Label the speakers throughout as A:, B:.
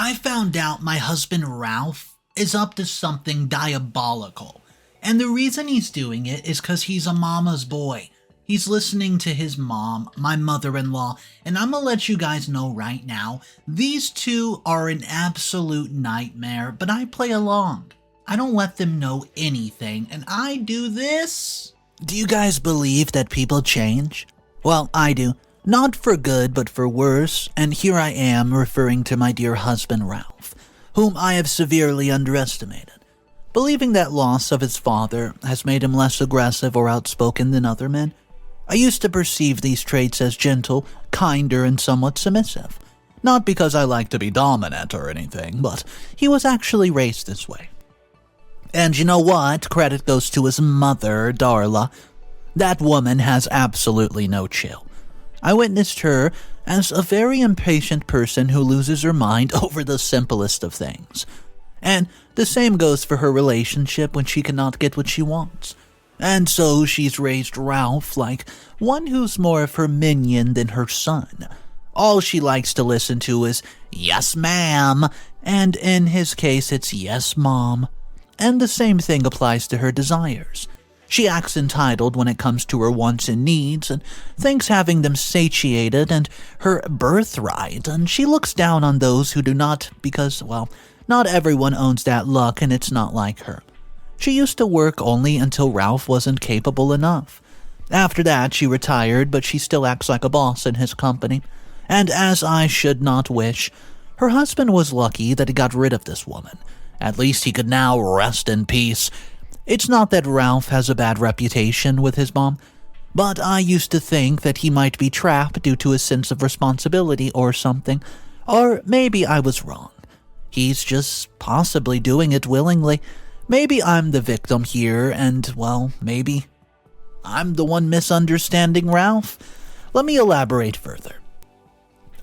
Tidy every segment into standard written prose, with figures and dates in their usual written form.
A: I found out my husband Ralph is up to something diabolical. And the reason he's doing it is because he's a mama's boy. He's listening to his mom, my mother-in-law, and I'm gonna let you guys know right now, these two are an absolute nightmare, but I play along. I don't let them know anything, and I do this. Do you guys believe that people change? Well, I do. Not for good, but for worse, and here I am referring to my dear husband Ralph, whom I have severely underestimated. Believing that loss of his father has made him less aggressive or outspoken than other men, I used to perceive these traits as gentle, kinder, and somewhat submissive. Not because I like to be dominant or anything, but he was actually raised this way. And you know what? Credit goes to his mother, Darla. That woman has absolutely no chill. I witnessed her as a very impatient person who loses her mind over the simplest of things. And the same goes for her relationship when she cannot get what she wants. And so she's raised Ralph like one who's more of her minion than her son. All she likes to listen to is, "Yes, ma'am," and in his case it's "Yes, mom." And the same thing applies to her desires. She acts entitled when it comes to her wants and needs, and thinks having them satiated and her birthright, and she looks down on those who do not because, well, not everyone owns that luck and it's not like her. She used to work only until Ralph wasn't capable enough. After that, she retired, but she still acts like a boss in his company. And as I should not wish, her husband was lucky that he got rid of this woman. At least he could now rest in peace. It's not that Ralph has a bad reputation with his mom, but I used to think that he might be trapped due to his sense of responsibility or something. Or maybe I was wrong. He's just possibly doing it willingly. Maybe I'm the victim here, and, well, maybe I'm the one misunderstanding Ralph. Let me elaborate further.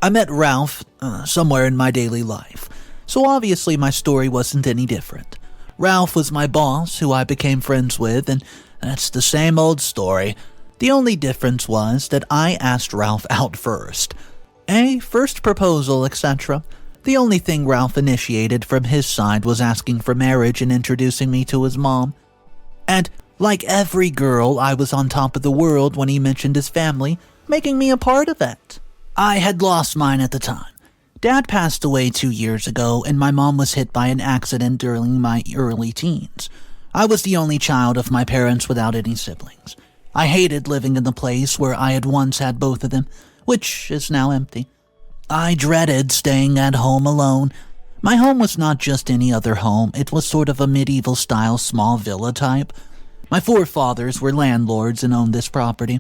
A: I met Ralph somewhere in my daily life, so obviously my story wasn't any different. Ralph was my boss, who I became friends with, and that's the same old story. The only difference was that I asked Ralph out first. First proposal, etc. The only thing Ralph initiated from his side was asking for marriage and introducing me to his mom. And like every girl, I was on top of the world when he mentioned his family, making me a part of it. I had lost mine at the time. Dad passed away 2 years ago, and my mom was hit by an accident during my early teens. I was the only child of my parents without any siblings. I hated living in the place where I had once had both of them, which is now empty. I dreaded staying at home alone. My home was not just any other home, it was sort of a medieval-style small villa type. My forefathers were landlords and owned this property.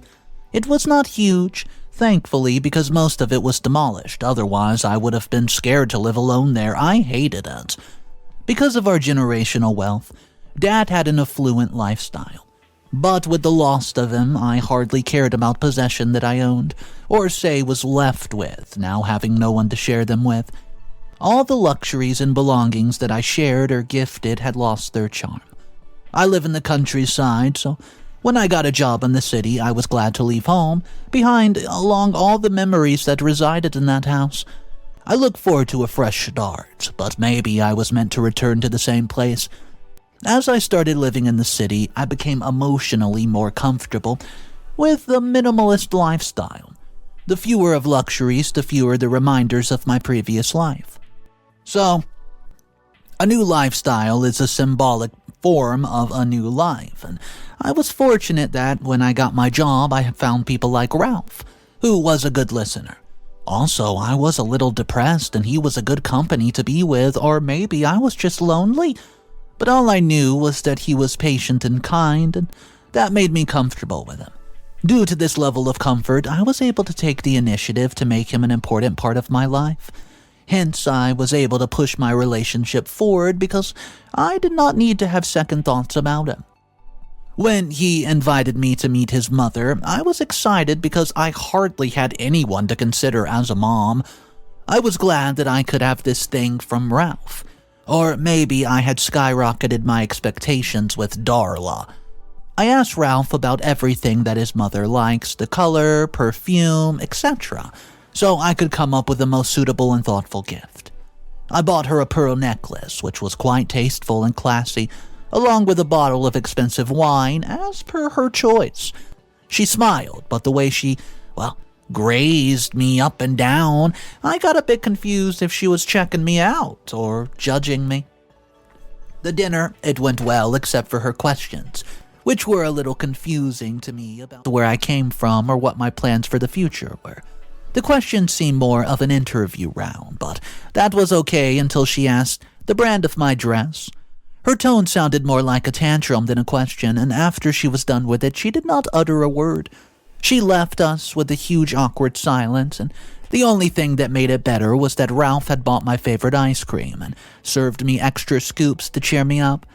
A: It was not huge, thankfully, because most of it was demolished. Otherwise, I would have been scared to live alone there. I hated it. Because of our generational wealth, Dad had an affluent lifestyle. But with the loss of him, I hardly cared about possession that I owned, or say was left with, now having no one to share them with. All the luxuries and belongings that I shared or gifted had lost their charm. I live in the countryside, so when I got a job in the city, I was glad to leave home behind along all the memories that resided in that house. I look forward to a fresh start, but maybe I was meant to return to the same place. As I started living in the city, I became emotionally more comfortable with the minimalist lifestyle. The fewer of luxuries, the fewer the reminders of my previous life. So, a new lifestyle is a symbolic form of a new life, and I was fortunate that when I got my job, I found people like Ralph, who was a good listener. Also, I was a little depressed and he was a good company to be with, or maybe I was just lonely. But all I knew was that he was patient and kind, and that made me comfortable with him. Due to this level of comfort, I was able to take the initiative to make him an important part of my life. Hence, I was able to push my relationship forward because I did not need to have second thoughts about him. When he invited me to meet his mother, I was excited because I hardly had anyone to consider as a mom. I was glad that I could have this thing from Ralph. Or maybe I had skyrocketed my expectations with Darla. I asked Ralph about everything that his mother likes, the color, perfume, etc., so I could come up with the most suitable and thoughtful gift. I bought her a pearl necklace, which was quite tasteful and classy, along with a bottle of expensive wine, as per her choice. She smiled, but the way she, grazed me up and down, I got a bit confused if she was checking me out or judging me. The dinner, it went well except for her questions, which were a little confusing to me about where I came from or what my plans for the future were. The questions seemed more of an interview round, but that was okay until she asked the brand of my dress. Her tone sounded more like a tantrum than a question, and after she was done with it, she did not utter a word. She left us with a huge awkward silence, and the only thing that made it better was that Ralph had bought my favorite ice cream and served me extra scoops to cheer me up.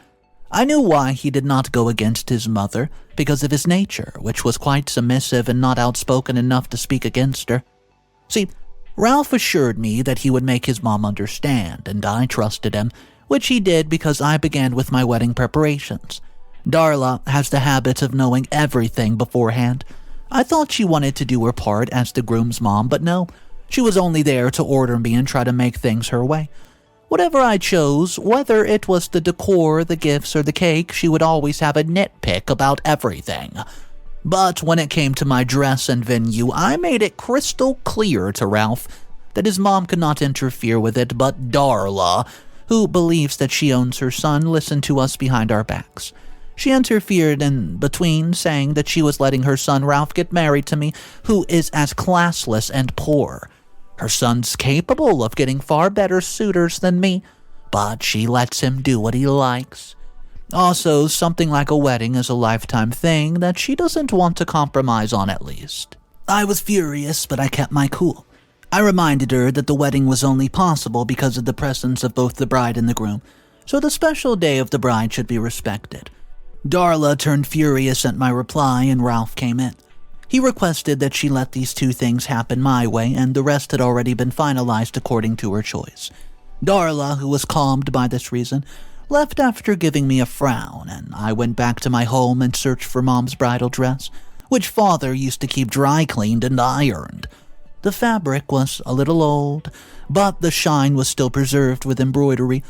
A: I knew why he did not go against his mother, because of his nature, which was quite submissive and not outspoken enough to speak against her. See, Ralph assured me that he would make his mom understand, and I trusted him, which he did because I began with my wedding preparations. Darla has the habit of knowing everything beforehand. I thought she wanted to do her part as the groom's mom, but no, she was only there to order me and try to make things her way. Whatever I chose, whether it was the decor, the gifts, or the cake, she would always have a nitpick about everything. But when it came to my dress and venue, I made it crystal clear to Ralph that his mom could not interfere with it, but Darla, who believes that she owns her son, listened to us behind our backs. She interfered in between, saying that she was letting her son Ralph get married to me, who is as classless and poor. Her son's capable of getting far better suitors than me, but she lets him do what he likes. Also, something like a wedding is a lifetime thing that she doesn't want to compromise on, at least. I was furious, but I kept my cool. I reminded her that the wedding was only possible because of the presence of both the bride and the groom, so the special day of the bride should be respected. Darla turned furious at my reply, and Ralph came in. He requested that she let these two things happen my way, and the rest had already been finalized according to her choice. Darla, who was calmed by this reason, left after giving me a frown, and I went back to my home and searched for Mom's bridal dress, which Father used to keep dry cleaned and ironed. The fabric was a little old, but the shine was still preserved with embroidery.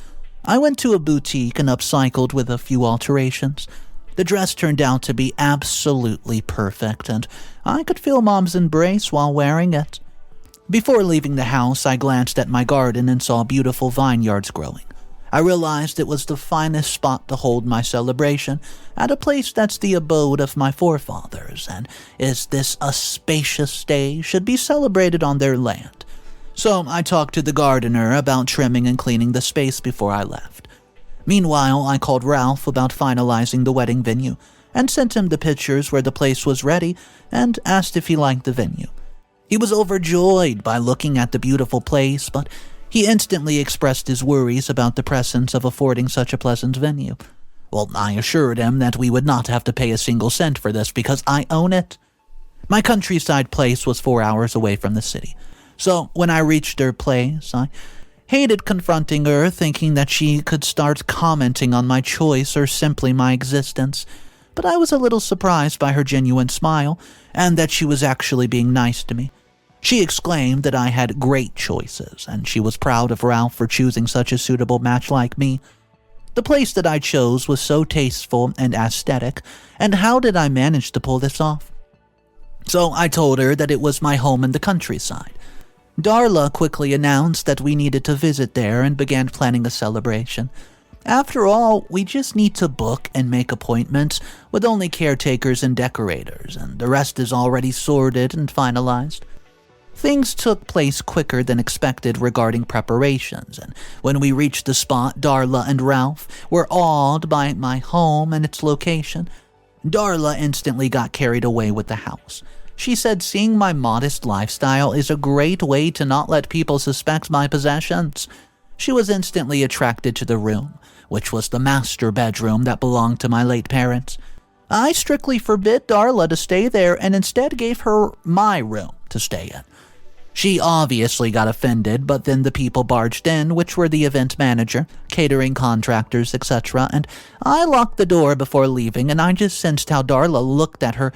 A: I went to a boutique and upcycled with a few alterations. The dress turned out to be absolutely perfect, and I could feel Mom's embrace while wearing it. Before leaving the house, I glanced at my garden and saw beautiful vineyards growing. I realized it was the finest spot to hold my celebration, at a place that's the abode of my forefathers, and is this a spacious day should be celebrated on their land. So I talked to the gardener about trimming and cleaning the space before I left. Meanwhile, I called Ralph about finalizing the wedding venue, and sent him the pictures where the place was ready, and asked if he liked the venue. He was overjoyed by looking at the beautiful place, but he instantly expressed his worries about the presence of affording such a pleasant venue. Well, I assured him that we would not have to pay a single cent for this because I own it. My countryside place was 4 hours away from the city, so when I reached her place, I hated confronting her, thinking that she could start commenting on my choice or simply my existence, but I was a little surprised by her genuine smile, and that she was actually being nice to me. She exclaimed that I had great choices, and she was proud of Ralph for choosing such a suitable match like me. The place that I chose was so tasteful and aesthetic, and how did I manage to pull this off? So I told her that it was my home in the countryside. Darla quickly announced that we needed to visit there and began planning a celebration. After all, we just need to book and make appointments with only caretakers and decorators, and the rest is already sorted and finalized. Things took place quicker than expected regarding preparations, and when we reached the spot, Darla and Ralph were awed by my home and its location. Darla instantly got carried away with the house. She said seeing my modest lifestyle is a great way to not let people suspect my possessions. She was instantly attracted to the room, which was the master bedroom that belonged to my late parents. I strictly forbid Darla to stay there and instead gave her my room to stay in. She obviously got offended, but then the people barged in, which were the event manager, catering contractors, etc., and I locked the door before leaving, and I just sensed how Darla looked at her,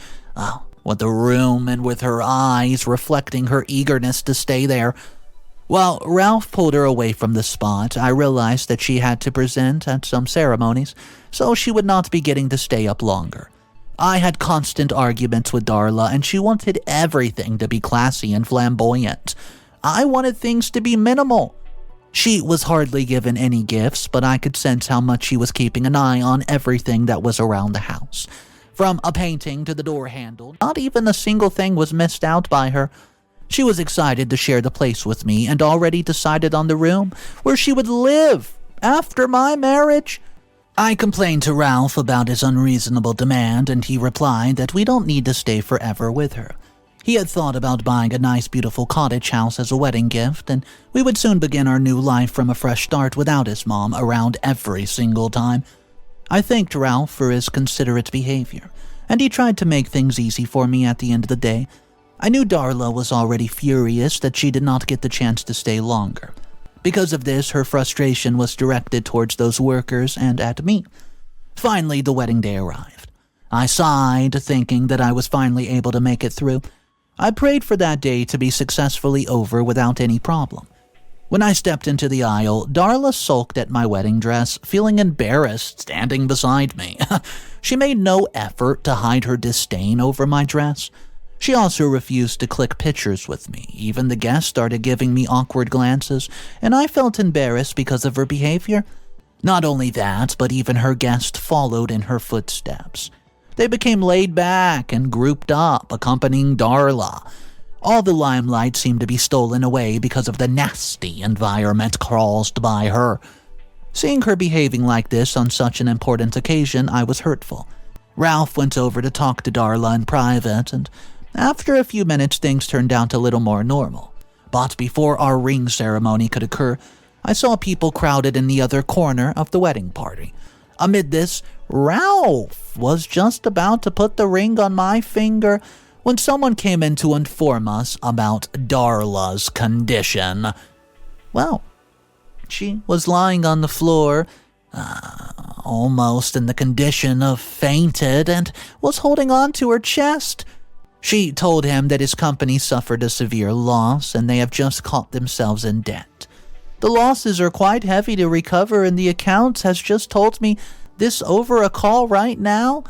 A: with the room and with her eyes reflecting her eagerness to stay there. While Ralph pulled her away from the spot, I realized that she had to present at some ceremonies, so she would not be getting to stay up longer. I had constant arguments with Darla, and she wanted everything to be classy and flamboyant. I wanted things to be minimal. She was hardly given any gifts, but I could sense how much she was keeping an eye on everything that was around the house. From a painting to the door handle, not even a single thing was missed out by her. She was excited to share the place with me and already decided on the room where she would live after my marriage. I complained to Ralph about his unreasonable demand, and he replied that we don't need to stay forever with her. He had thought about buying a nice, beautiful cottage house as a wedding gift, and we would soon begin our new life from a fresh start without his mom around every single time. I thanked Ralph for his considerate behavior, and he tried to make things easy for me at the end of the day. I knew Darla was already furious that she did not get the chance to stay longer. Because of this, her frustration was directed towards those workers and at me. Finally, the wedding day arrived. I sighed, thinking that I was finally able to make it through. I prayed for that day to be successfully over without any problem. When I stepped into the aisle, Darla sulked at my wedding dress, feeling embarrassed standing beside me. She made no effort to hide her disdain over my dress. She also refused to click pictures with me. Even the guests started giving me awkward glances, and I felt embarrassed because of her behavior. Not only that, but even her guests followed in her footsteps. They became laid back and grouped up, accompanying Darla. All the limelight seemed to be stolen away because of the nasty environment caused by her. Seeing her behaving like this on such an important occasion, I was hurtful. Ralph went over to talk to Darla in private, and after a few minutes, things turned out a little more normal. But before our ring ceremony could occur, I saw people crowded in the other corner of the wedding party. Amid this, Ralph was just about to put the ring on my finger when someone came in to inform us about Darla's condition. Well, she was lying on the floor, almost in the condition of fainted, and was holding on to her chest. She told him that his company suffered a severe loss and they have just caught themselves in debt. The losses are quite heavy to recover, and the accounts has just told me this over a call right now.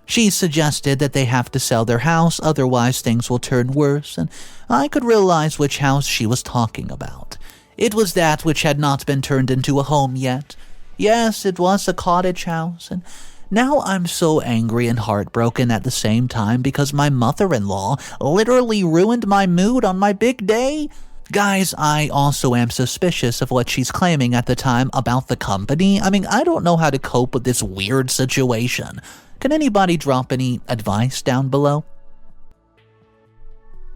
A: She suggested that they have to sell their house, otherwise things will turn worse, and I could realize which house she was talking about. It was that which had not been turned into a home yet. Yes, it was a cottage house, and now I'm so angry and heartbroken at the same time because my mother-in-law literally ruined my mood on my big day. Guys, I also am suspicious of what she's claiming at the time about the company. I don't know how to cope with this weird situation. Can anybody drop any advice down below?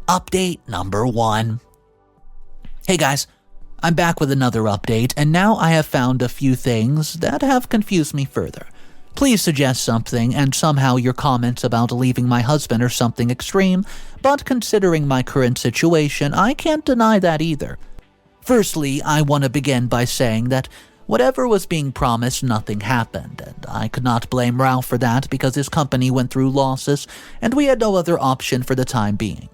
A: Update number 1. Hey guys, I'm back with another update, and now I have found a few things that have confused me further. Please suggest something, and somehow your comments about leaving my husband are something extreme, but considering my current situation, I can't deny that either. Firstly, I want to begin by saying that whatever was being promised, nothing happened, and I could not blame Ralph for that because his company went through losses, and we had no other option for the time being.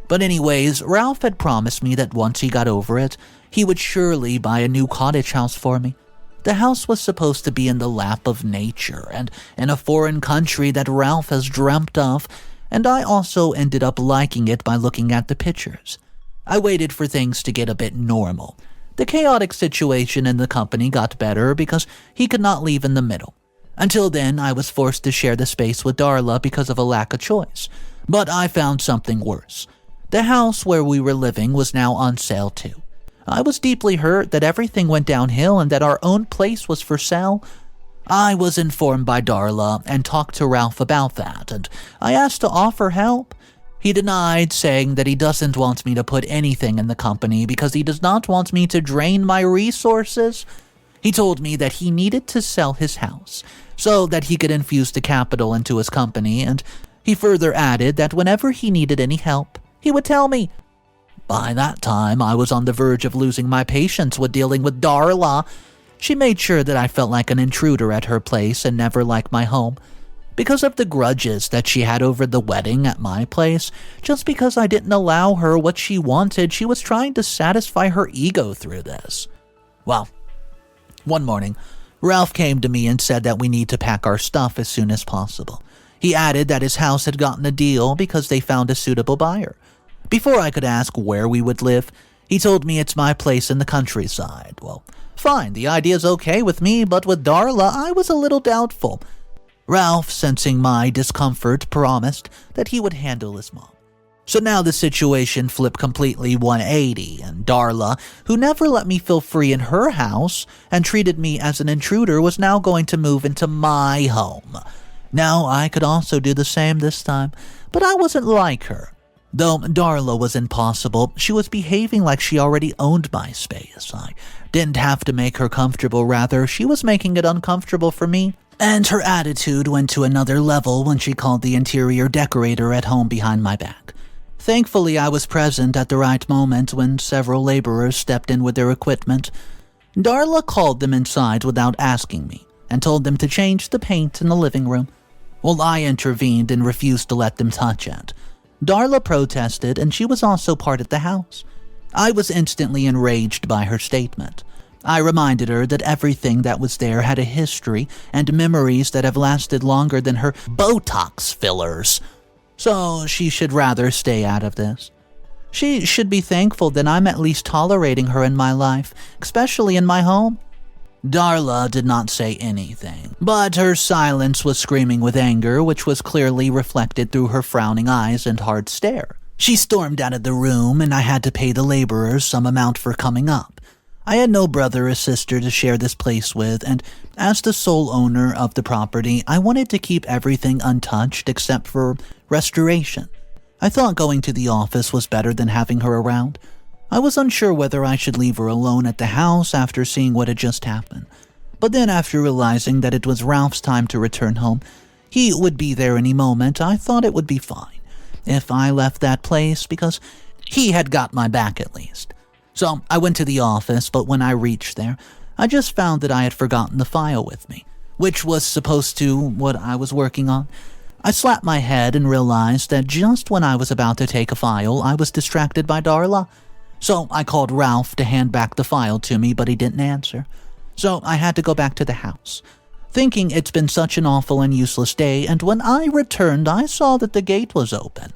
A: But anyways, Ralph had promised me that once he got over it, he would surely buy a new cottage house for me. The house was supposed to be in the lap of nature and in a foreign country that Ralph has dreamt of, and I also ended up liking it by looking at the pictures. I waited for things to get a bit normal. The chaotic situation in the company got better because he could not leave in the middle. Until then, I was forced to share the space with Darla because of a lack of choice. But I found something worse. The house where we were living was now on sale too. I was deeply hurt that everything went downhill and that our own place was for sale. I was informed by Darla and talked to Ralph about that, and I asked to offer help. He denied, saying that he doesn't want me to put anything in the company because he does not want me to drain my resources. He told me that he needed to sell his house so that he could infuse the capital into his company, and he further added that whenever he needed any help, he would tell me. By that time, I was on the verge of losing my patience with dealing with Darla. She made sure that I felt like an intruder at her place and never like my home. because of the grudges that she had over the wedding at my place. Just because I didn't allow her what she wanted, she was trying to satisfy her ego through this. Well, one morning, Ralph came to me and said that we need to pack our stuff as soon as possible. He added that his house had gotten a deal because they found a suitable buyer. Before I could ask where we would live, he told me it's my place in the countryside. Well, fine, the idea's okay with me, but with Darla, I was a little doubtful. Ralph, sensing my discomfort, promised that he would handle his mom. So now the situation flipped completely 180, and Darla, who never let me feel free in her house and treated me as an intruder, was now going to move into my home. Now I could also do the same this time, but I wasn't like her. Though Darla was impossible, she was behaving like she already owned my space. I didn't have to make her comfortable, rather, she was making it uncomfortable for me. And her attitude went to another level when she called the interior decorator at home behind my back. Thankfully, I was present at the right moment when several laborers stepped in with their equipment. Darla called them inside without asking me and told them to change the paint in the living room. Well, I intervened and refused to let them touch it. Darla protested, and she was also part of the house. I was instantly enraged by her statement. I reminded her that everything that was there had a history and memories that have lasted longer than her Botox fillers. So she should rather stay out of this. She should be thankful that I'm at least tolerating her in my life, especially in my home. Darla did not say anything, but her silence was screaming with anger, which was clearly reflected through her frowning eyes and hard stare. She stormed out of the room, and I had to pay the laborers some amount for coming up. I had no brother or sister to share this place with, and as the sole owner of the property, I wanted to keep everything untouched except for restoration. I thought going to the office was better than having her around. I was unsure whether I should leave her alone at the house after seeing what had just happened. But then after realizing that it was Ralph's time to return home, he would be there any moment, I thought it would be fine if I left that place because he had got my back at least. So I went to the office, but when I reached there, I just found that I had forgotten the file with me, which was supposed to what I was working on. I slapped my head and realized that just when I was about to take a file, I was distracted by Darla. So I called Ralph to hand back the file to me, but he didn't answer. So I had to go back to the house, thinking it's been such an awful and useless day, and when I returned, I saw that the gate was open.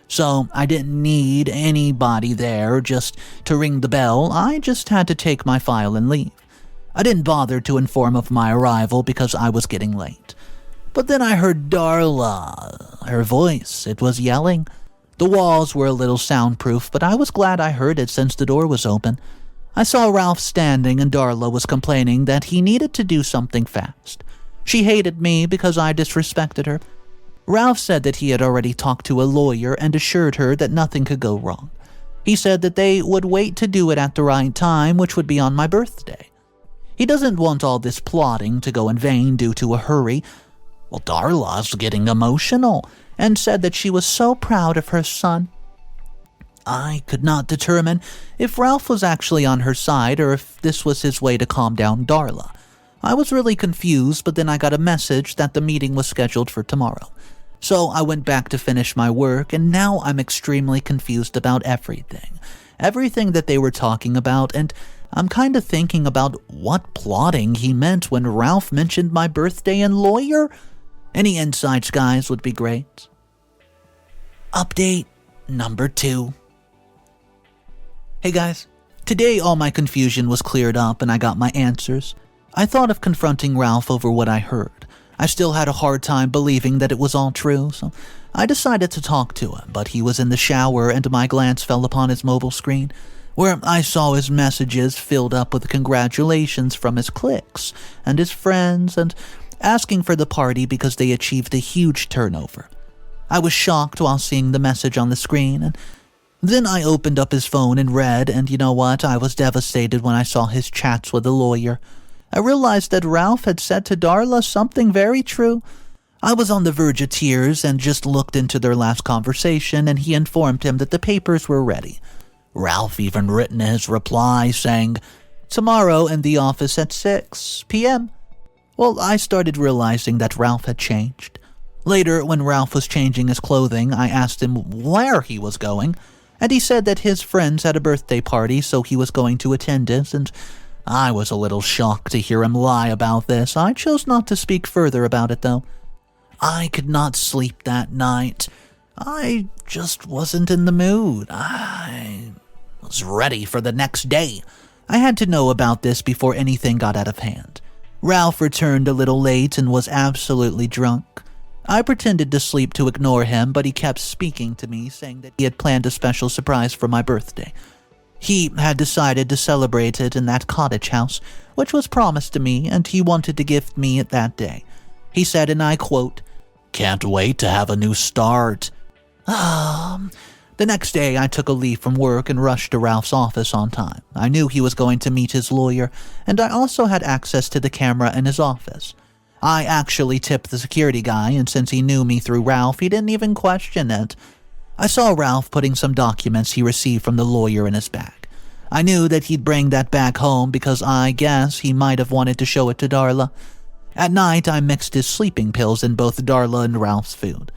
A: So I didn't need anybody there just to ring the bell. I just had to take my file and leave. I didn't bother to inform of my arrival because I was getting late. But then I heard Darla, her voice. It was yelling. The walls were a little soundproof, but I was glad I heard it since the door was open. I saw Ralph standing, and Darla was complaining that he needed to do something fast. She hated me because I disrespected her. Ralph said that he had already talked to a lawyer and assured her that nothing could go wrong. He said that they would wait to do it at the right time, which would be on my birthday. He doesn't want all this plotting to go in vain due to a hurry. Well, Darla's getting emotional and said that she was so proud of her son. I could not determine if Ralph was actually on her side or if this was his way to calm down Darla. I was really confused, but then I got a message that the meeting was scheduled for tomorrow. So I went back to finish my work, and now I'm extremely confused about everything. Everything that they were talking about, and I'm kind of thinking about what plotting he meant when Ralph mentioned my birthday and lawyer. Any insights, guys, would be great. Update number 2. Hey guys, today all my confusion was cleared up and I got my answers. I thought of confronting Ralph over what I heard. I still had a hard time believing that it was all true, so I decided to talk to him, but he was in the shower and my glance fell upon his mobile screen, where I saw his messages filled up with congratulations from his cliques and his friends and asking for the party because they achieved a huge turnover. I was shocked while seeing the message on the screen, and then I opened up his phone and read, and you know what? I was devastated when I saw his chats with the lawyer. I realized that Ralph had said to Darla something very true. I was on the verge of tears and just looked into their last conversation, and he informed him that the papers were ready. Ralph even written his reply saying, "Tomorrow in the office at 6 p.m. Well, I started realizing that Ralph had changed. Later, when Ralph was changing his clothing, I asked him where he was going, and he said that his friends had a birthday party, so he was going to attend it, and I was a little shocked to hear him lie about this. I chose not to speak further about it, though. I could not sleep that night. I just wasn't in the mood. I was ready for the next day. I had to know about this before anything got out of hand. Ralph returned a little late and was absolutely drunk. I pretended to sleep to ignore him, but he kept speaking to me, saying that he had planned a special surprise for my birthday. He had decided to celebrate it in that cottage house, which was promised to me, and he wanted to gift me it that day. He said, and I quote, "Can't wait to have a new start." The next day, I took a leave from work and rushed to Ralph's office on time. I knew he was going to meet his lawyer, and I also had access to the camera in his office. I actually tipped the security guy, and since he knew me through Ralph, he didn't even question it. I saw Ralph putting some documents he received from the lawyer in his bag. I knew that he'd bring that bag home because I guess he might have wanted to show it to Darla. At night, I mixed his sleeping pills in both Darla and Ralph's food.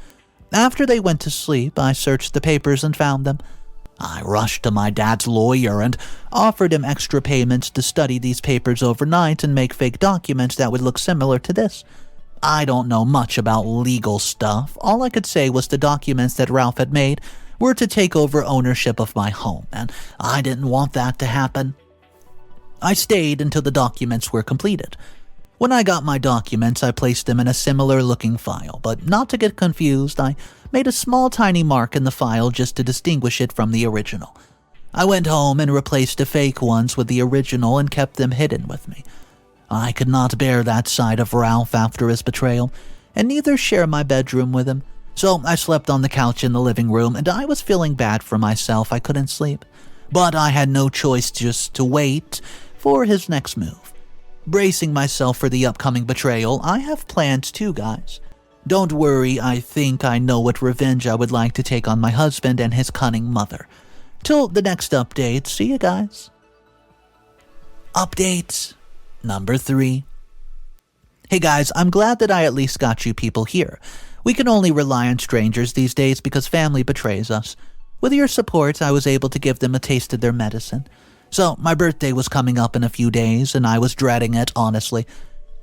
A: After they went to sleep, I searched the papers and found them. I rushed to my dad's lawyer and offered him extra payments to study these papers overnight and make fake documents that would look similar to this. I don't know much about legal stuff. All I could say was the documents that Ralph had made were to take over ownership of my home, and I didn't want that to happen. I stayed until the documents were completed. When I got my documents, I placed them in a similar-looking file, but not to get confused, I made a small tiny mark in the file just to distinguish it from the original. I went home and replaced the fake ones with the original and kept them hidden with me. I could not bear that side of Ralph after his betrayal, and neither share my bedroom with him, so I slept on the couch in the living room, and I was feeling bad for myself. I couldn't sleep, but I had no choice just to wait for his next move. Bracing myself for the upcoming betrayal, I have plans too, guys. Don't worry, I think I know what revenge I would like to take on my husband and his cunning mother. Till the next update, see you guys. Update number 3. Hey guys, I'm glad that I at least got you people here. We can only rely on strangers these days because family betrays us. With your support, I was able to give them a taste of their medicine. So, my birthday was coming up in a few days, and I was dreading it, honestly.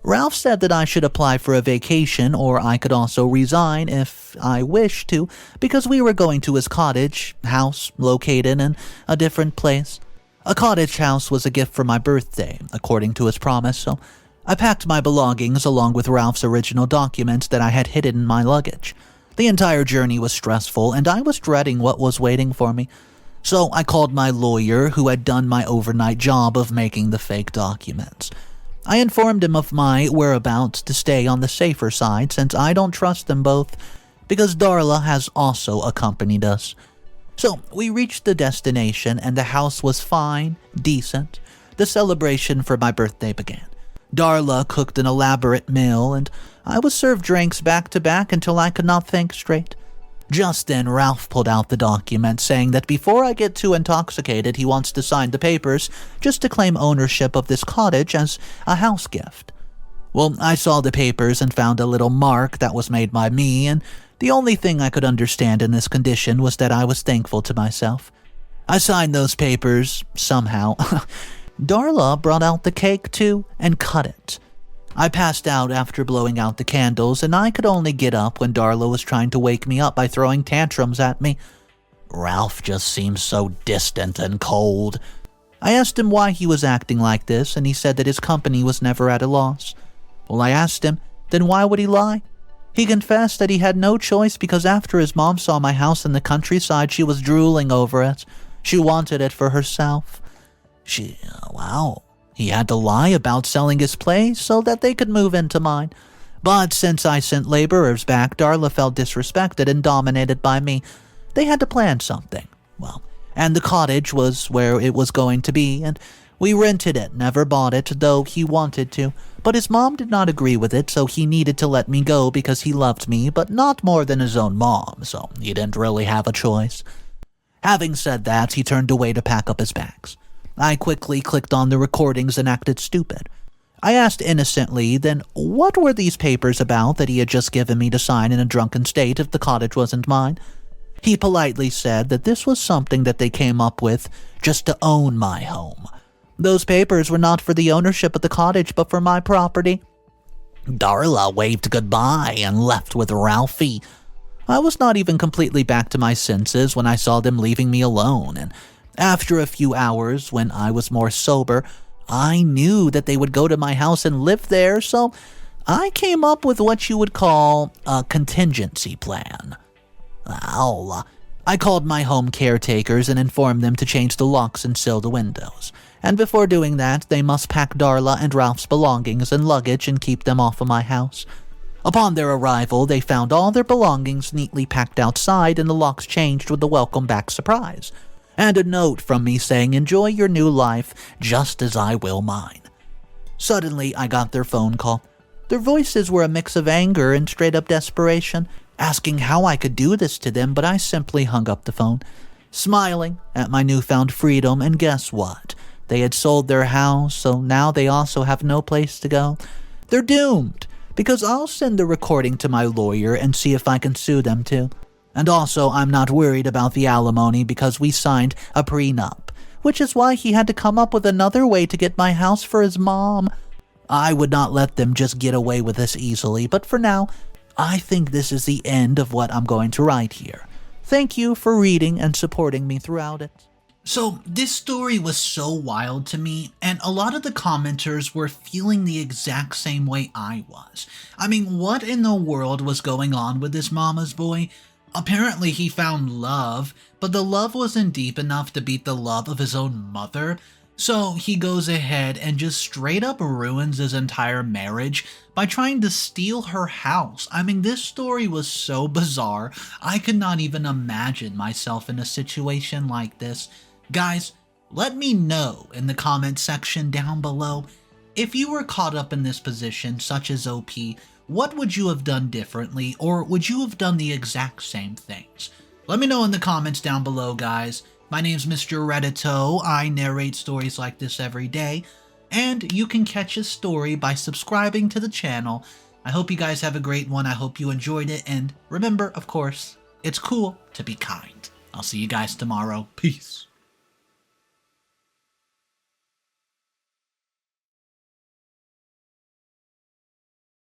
A: Ralph said that I should apply for a vacation, or I could also resign if I wished to, because we were going to his cottage house located in a different place. A cottage house was a gift for my birthday, according to his promise, so I packed my belongings along with Ralph's original documents that I had hidden in my luggage. The entire journey was stressful, and I was dreading what was waiting for me. So I called my lawyer, who had done my overnight job of making the fake documents. I informed him of my whereabouts to stay on the safer side, since I don't trust them both, because Darla has also accompanied us. So we reached the destination, and the house was fine, decent. The celebration for my birthday began. Darla cooked an elaborate meal, and I was served drinks back to back until I could not think straight. Just then, Ralph pulled out the document, saying that before I get too intoxicated, he wants to sign the papers just to claim ownership of this cottage as a house gift. Well, I saw the papers and found a little mark that was made by me, and the only thing I could understand in this condition was that I was thankful to myself. I signed those papers, somehow. Darla brought out the cake, too, and cut it. I passed out after blowing out the candles, and I could only get up when Darla was trying to wake me up by throwing tantrums at me. Ralph just seemed so distant and cold. I asked him why he was acting like this, and he said that his company was never at a loss. Well, I asked him, then why would he lie? He confessed that he had no choice because after his mom saw my house in the countryside, she was drooling over it. She wanted it for herself. Wow. He had to lie about selling his place so that they could move into mine. But since I sent laborers back, Darla felt disrespected and dominated by me. They had to plan something. Well, and the cottage was where it was going to be, and we rented it, never bought it, though he wanted to. But his mom did not agree with it, so he needed to let me go because he loved me, but not more than his own mom, so he didn't really have a choice. Having said that, he turned away to pack up his bags. I quickly clicked on the recordings and acted stupid. I asked innocently, then what were these papers about that he had just given me to sign in a drunken state if the cottage wasn't mine? He politely said that this was something that they came up with just to own my home. Those papers were not for the ownership of the cottage, but for my property. Darla waved goodbye and left with Ralphie. I was not even completely back to my senses when I saw them leaving me alone, and after a few hours, when I was more sober, I knew that they would go to my house and live there, so I came up with what you would call a contingency plan. Well, I called my home caretakers and informed them to change the locks and seal the windows. And before doing that, they must pack Darla and Ralph's belongings and luggage and keep them off of my house. Upon their arrival, they found all their belongings neatly packed outside and the locks changed with the welcome back surprise. And a note from me saying, "Enjoy your new life, just as I will mine." Suddenly, I got their phone call. Their voices were a mix of anger and straight-up desperation, asking how I could do this to them, but I simply hung up the phone, smiling at my newfound freedom, and guess what? They had sold their house, so now they also have no place to go. They're doomed, because I'll send the recording to my lawyer and see if I can sue them too. And also, I'm not worried about the alimony because we signed a prenup, which is why he had to come up with another way to get my house for his mom. I would not let them just get away with this easily, but for now, I think this is the end of what I'm going to write here. Thank you for reading and supporting me throughout it. So, this story was so wild to me, and a lot of the commenters were feeling the exact same way I was. I mean, what in the world was going on with this mama's boy? Apparently he found love, but the love wasn't deep enough to beat the love of his own mother. So he goes ahead and just straight up ruins his entire marriage by trying to steal her house. I mean, this story was so bizarre, I could not even imagine myself in a situation like this. Guys, let me know in the comment section down below, if you were caught up in this position, such as OP, what would you have done differently, or would you have done the exact same things? Let me know in the comments down below, guys. My name's Mr. Reddito. I narrate stories like this every day, and you can catch a story by subscribing to the channel. I hope you guys have a great one. I hope you enjoyed it, and remember, of course, it's cool to be kind. I'll see you guys tomorrow. Peace.